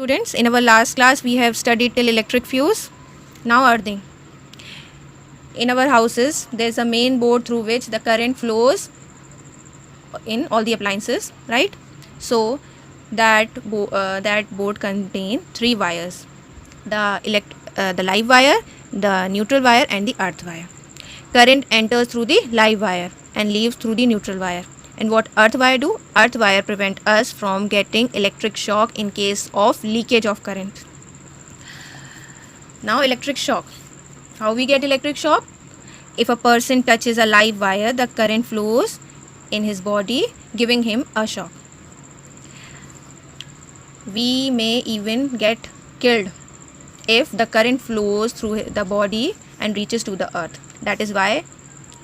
Students, in our last class we have studied till electric fuse. Now earthing. In our houses there is a main board through which the current flows in all the appliances, right? So that board contain three wires: the live wire, the neutral wire, and the earth wire. Current enters through the live wire and leaves through the neutral wire. And what earth wire do? Earth wire prevent us from getting electric shock in case of leakage of current. Now electric shock. How we get electric shock? If a person touches a live wire, the current flows in his body, giving him a shock. We may even get killed if the current flows through the body and reaches to the earth. That is why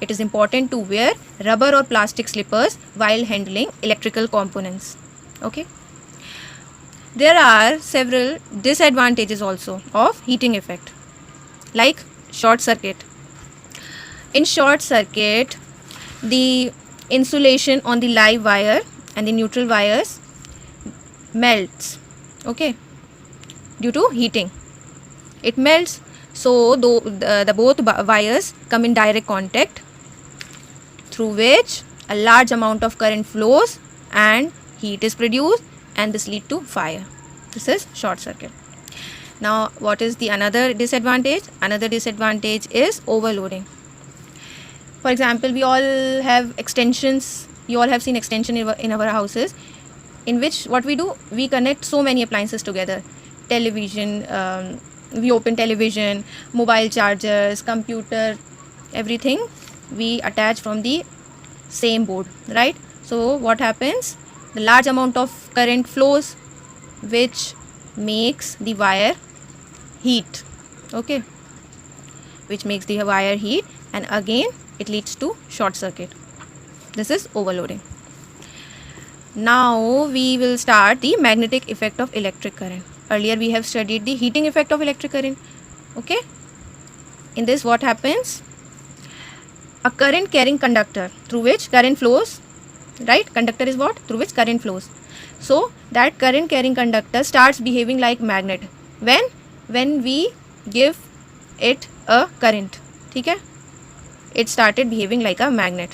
it is important to wear rubber or plastic slippers while handling electrical components. Okay. There are several disadvantages also of heating effect, like short circuit. In short circuit, the insulation on the live wire and the neutral wires melts, okay, due to heating. It melts, so the both wires come in direct contact, through which a large amount of current flows and heat is produced, and this lead to fire. This is short circuit. Now what is the another disadvantage? Another disadvantage is overloading. For example, we all have extensions. You all have seen extension in our houses, in which what we do, we connect so many appliances together. Television, we open television, mobile chargers, computer, everything we attach from the same board, right? So what happens? The large amount of current flows, which makes the wire heat, okay, which makes the wire heat, and again it leads to short circuit. This is overloading. Now we will start the magnetic effect of electric current. Earlier we have studied the heating effect of electric current, okay. In this, what happens? A current carrying conductor through which current flows, right? Conductor is what? Through which current flows. So that current carrying conductor starts behaving like magnet when we give it a current, okay? It started behaving like a magnet.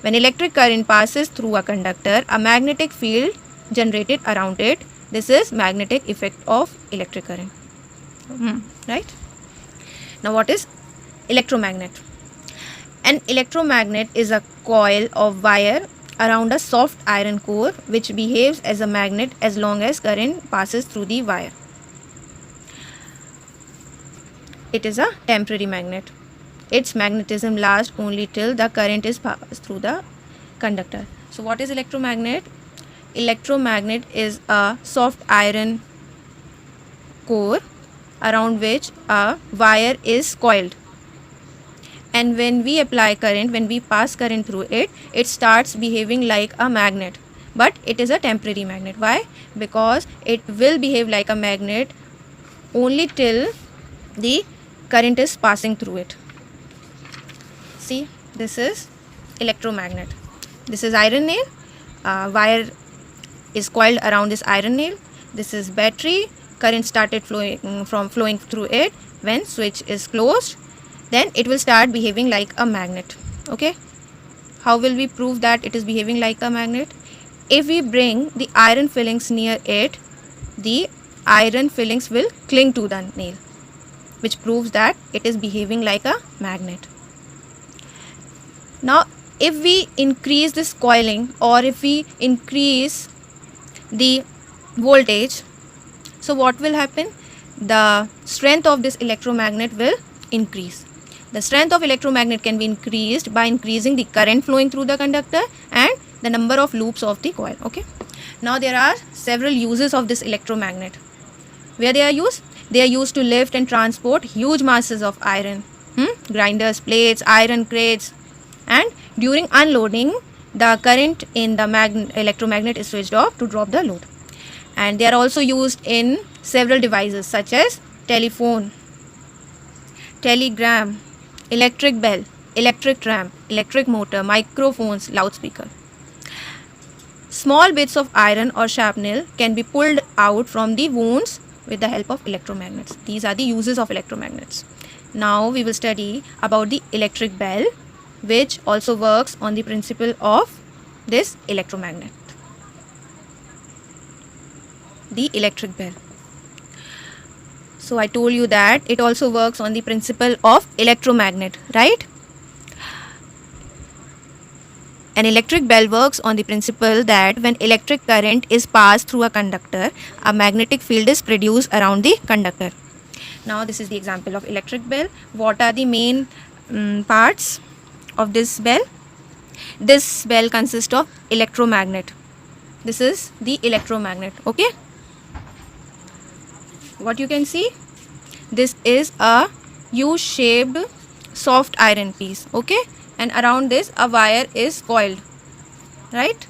When electric current passes through a conductor, a magnetic field generated around it. This is magnetic effect of electric current, right? Now what is electromagnet? An electromagnet is a coil of wire around a soft iron core which behaves as a magnet as long as current passes through the wire. It is a temporary magnet. Its magnetism lasts only till the current is passed through the conductor. So what is electromagnet? Electromagnet is a soft iron core around which a wire is coiled, and when we apply current, when we pass current through it, it starts behaving like a magnet, but it is a temporary magnet. Why? Because it will behave like a magnet only till the current is passing through it. See, this is electromagnet. This is iron nail. Wire is coiled around this iron nail. This is battery. Current started flowing through it. When switch is closed, then it will start behaving like a magnet, okay. How will we prove that it is behaving like a magnet? If we bring the iron fillings near it, the iron fillings will cling to the nail, which proves that it is behaving like a magnet. Now if we increase this coiling, or if we increase the voltage, so what will happen? The strength of this electromagnet will increase. The strength of electromagnet can be increased by increasing the current flowing through the conductor and the number of loops of the coil, okay. Now there are several uses of this electromagnet. Where they are used? They are used to lift and transport huge masses of iron, grinders, plates, iron crates, and during unloading, the current in the electromagnet is switched off to drop the load. And they are also used in several devices such as telephone, telegram, electric bell, electric tram, electric motor, microphones, loudspeaker. Small bits of iron or shrapnel can be pulled out from the wounds with the help of electromagnets. These are the uses of electromagnets. Now we will study about the electric bell, which also works on the principle of this electromagnet. The electric bell. So I told you that it also works on the principle of electromagnet, right? An electric bell works on the principle that when electric current is passed through a conductor, a magnetic field is produced around the conductor. Now this is the example of electric bell. What are the main parts of this bell? This bell consists of electromagnet. This is the electromagnet, okay? What you can see? This is a U-shaped soft iron piece, okay? And around this a wire is coiled, right?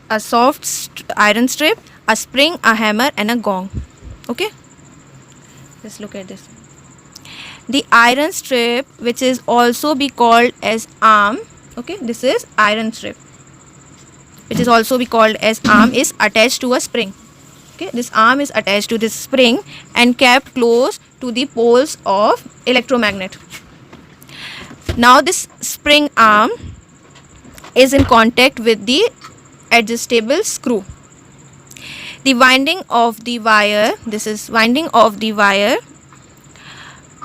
A soft iron strip, a spring, a hammer and a gong, okay? Just look at this. The iron strip, which is also be called as arm, okay, this is iron strip, which is also be called as arm, is attached to a spring. Okay, this arm is attached to this spring and kept close to the poles of electromagnet. Now this spring arm is in contact with the adjustable screw. The winding of the wire, this is winding of the wire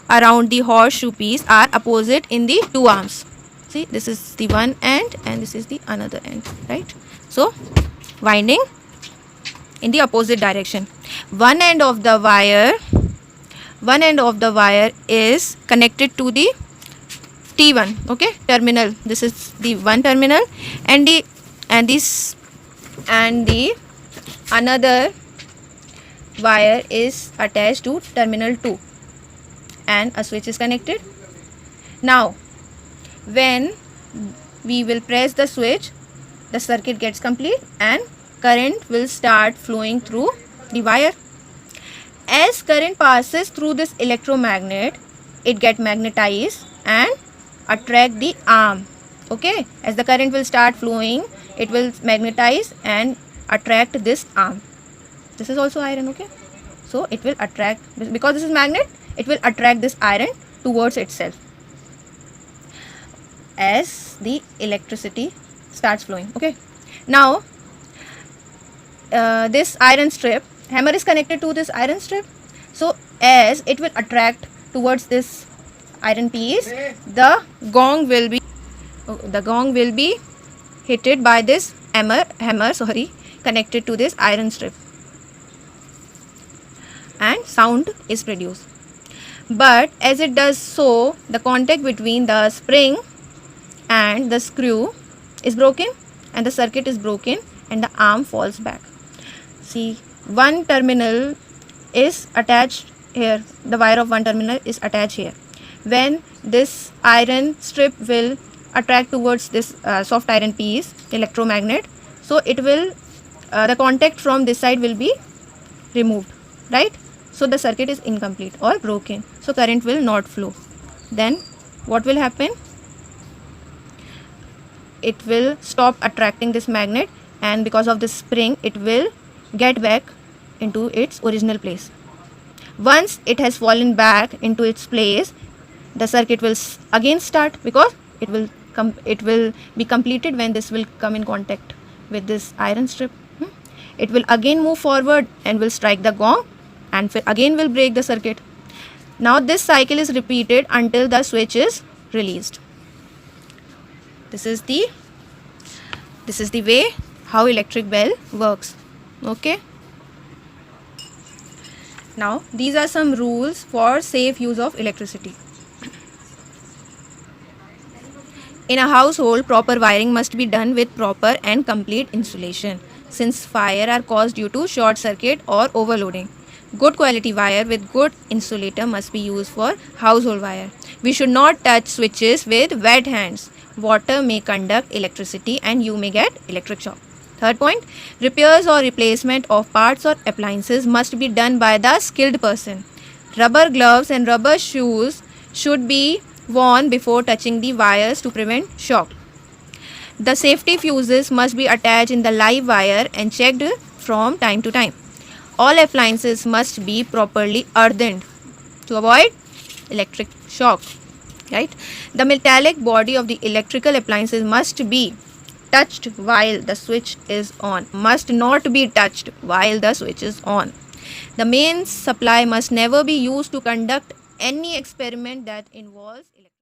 around the horseshoe piece are opposite in the two arms. See, this is the one end and this is the another end, right? So winding in the opposite direction. One end of the wire is connected to the T1, okay, terminal. This is the one terminal, and the another wire is attached to terminal 2, and a switch is connected. Now when we will press the switch, the circuit gets complete and current will start flowing through the wire. As current passes through this electromagnet, it get magnetized and attract the arm, okay? As the current will start flowing, it will magnetize and attract this arm. This is also iron, okay? So it will attract, because this is magnet, it will attract this iron towards itself as the electricity starts flowing, okay? Now this iron strip, hammer is connected to this iron strip, so as it will attract towards this iron piece, the gong will be hit by this hammer connected to this iron strip, and sound is produced. But as it does so, the contact between the spring and the screw is broken and the circuit is broken and the arm falls back. See, one terminal is attached here, the wire of one terminal is attached here. When this iron strip will attract towards this soft iron piece, electromagnet, so it will the contact from this side will be removed, right? So the circuit is incomplete or broken, so current will not flow. Then what will happen? It will stop attracting this magnet, and because of this spring, it will get back into its original place. Once it has fallen back into its place, the circuit will again start, because it will be completed when this will come in contact with this iron strip. It will again move forward and will strike the gong and again will break the circuit. Now this cycle is repeated until the switch is released. This is the way how electric bell works, okay? Now these are some rules for safe use of electricity. In a household, proper wiring must be done with proper and complete insulation, since fire are caused due to short circuit or overloading. Good quality wire with good insulator must be used for household wire. We should not touch switches with wet hands. Water may conduct electricity and you may get electric shock. Third point, repairs or replacement of parts or appliances must be done by the skilled person. Rubber gloves and rubber shoes should be worn before touching the wires to prevent shock. The safety fuses must be attached in the live wire and checked from time to time. All appliances must be properly earthened to avoid electric shock. Right? The metallic body of the electrical appliances must be touched while the switch is on. Must not be touched while the switch is on. The mains supply must never be used to conduct any experiment that involves electricity.